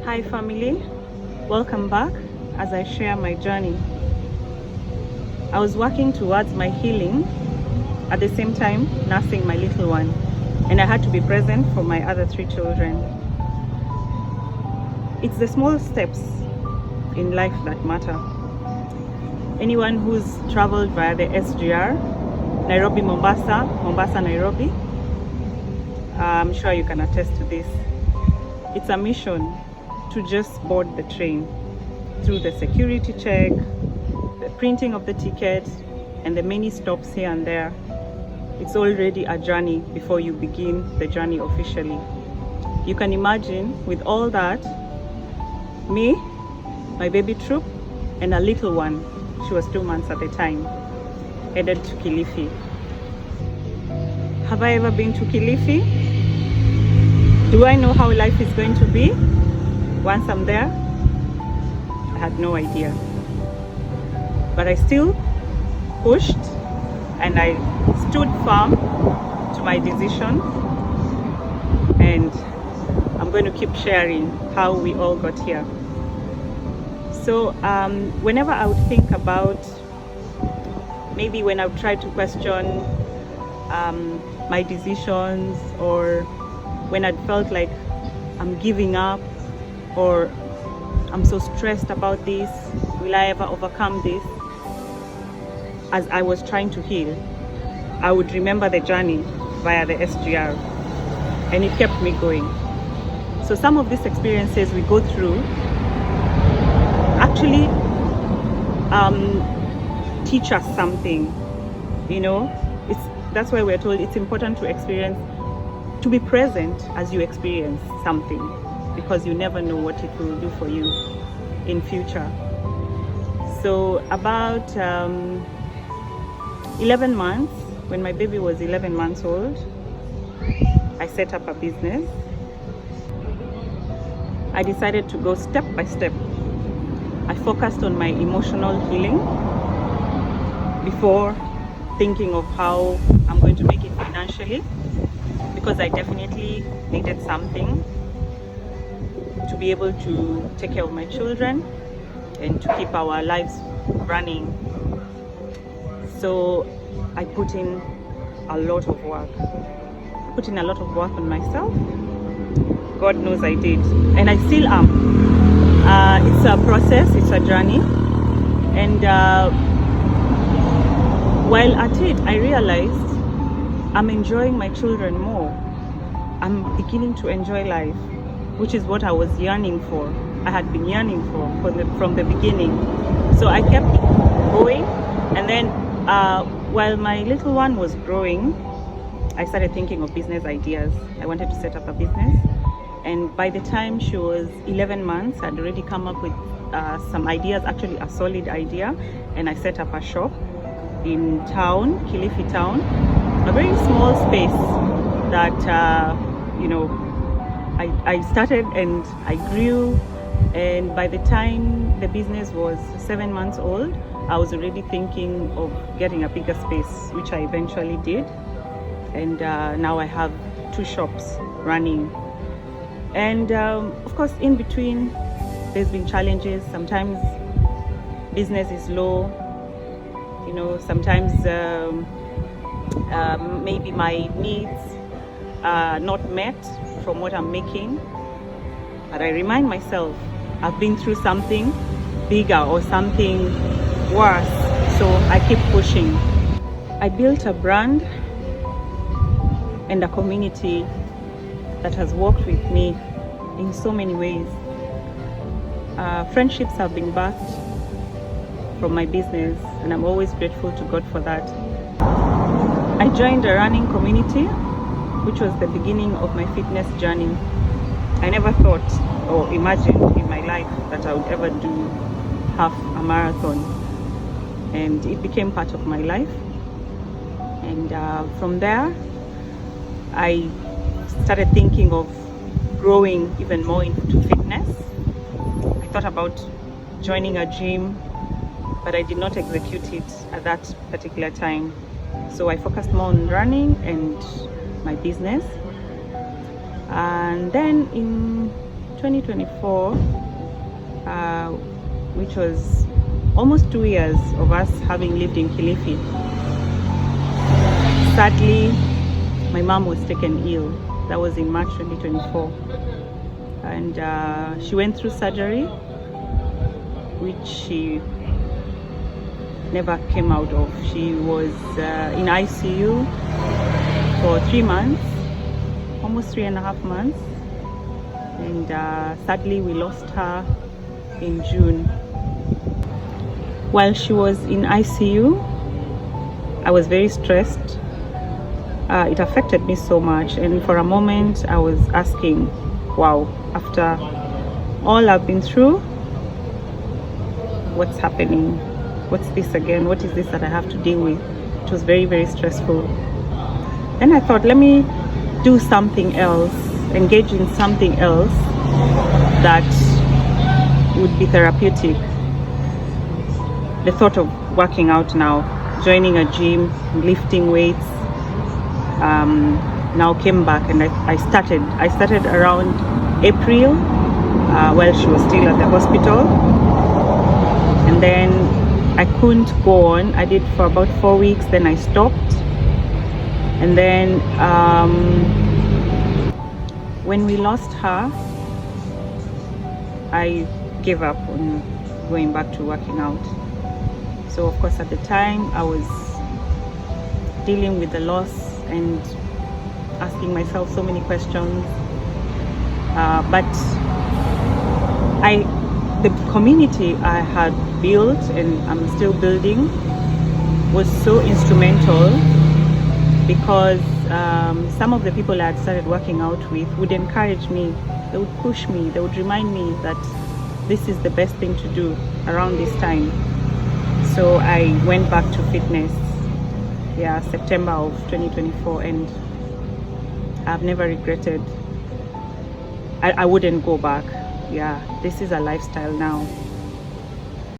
Hi family, welcome back as I share my journey. I was working towards my healing at the same time nursing my little one, and I had to be present for my other 3 children. It's the small steps in life that matter. Anyone who's traveled via the SGR, Nairobi, Mombasa, Mombasa, Nairobi, I'm sure you can attest to this. It's a mission to just board the train through the security check, the printing of the ticket, and the many stops here and there. It's already a journey before you begin the journey officially. You can imagine with all that, me, my baby Troop, and a little one, she was 2 months at the time, headed to Kilifi. Have I ever been to Kilifi? Do I know how life is going to be once I'm there? I had no idea. But I still pushed and I stood firm to my decision, and I'm going to keep sharing how we all got here. So whenever I would think about, maybe when I would try to question my decisions, or when I'd felt like I'm giving up, or I'm so stressed about this, will I ever overcome this? As I was trying to heal, I would remember the journey via the SGR, and it kept me going. So some of these experiences we go through actually teach us something, that's why we're told it's important to be present as you experience something, because you never know what it will do for you in future. So about 11 months, when my baby was 11 months old, I set up a business. I decided to go step by step. I focused on my emotional healing before thinking of how I'm going to make it financially, because I definitely needed something to be able to take care of my children and to keep our lives running. So I put in a lot of work. On myself. God knows I did, and I still am. It's a process, it's a journey, and while at it, I realized I'm enjoying my children more. I'm beginning to enjoy life, which is what I was yearning for. I had been yearning for from the beginning. So I kept going, and then while my little one was growing, I started thinking of business ideas. I wanted to set up a business, and by the time she was 11 months, I'd already come up with some ideas, actually a solid idea, and I set up a shop in town, Kilifi town, a very small space that I started and I grew, and by the time the business was 7 months old, I was already thinking of getting a bigger space, which I eventually did, and now I have 2 shops running. And of course, in between, there's been challenges. Sometimes business is low, sometimes maybe my needs are not met from what I'm making. But I remind myself, I've been through something bigger or something worse, so I keep pushing. I built a brand and a community that has worked with me in so many ways. Friendships have been birthed from my business, and I'm always grateful to God for that. I joined a running community, which was the beginning of my fitness journey. I never thought or imagined in my life that I would ever do half a marathon, and it became part of my life. And from there, I started thinking of growing even more into fitness. I thought about joining a gym, but I did not execute it at that particular time. So I focused more on running and my business. And then in 2024, which was almost 2 years of us having lived in Kilifi, sadly, my mom was taken ill. That was in March 2024. And she went through surgery, which she never came out of. She was in ICU for 3 months, almost 3.5 months. And sadly, we lost her in June. While she was in ICU, I was very stressed. It affected me so much, and for a moment I was asking, wow, after all I've been through, what's happening? What's this again? What is this that I have to deal with? It was very, very stressful. Then I thought, let me do something else, engage in something else that would be therapeutic. The thought of working out now, joining a gym, lifting weights, now came back, and I started around April, while she was still at the hospital, and then I couldn't go on. I did for about 4 weeks, then I stopped, and then when we lost her, I gave up on going back to working out. So of course at the time I was dealing with the loss and asking myself so many questions, but the community I had built and I'm still building was so instrumental, because some of the people I had started working out with would encourage me, they would push me, they would remind me that this is the best thing to do around this time. So I went back to fitness, September of 2024, and I've never regretted. I wouldn't go back. This is a lifestyle now.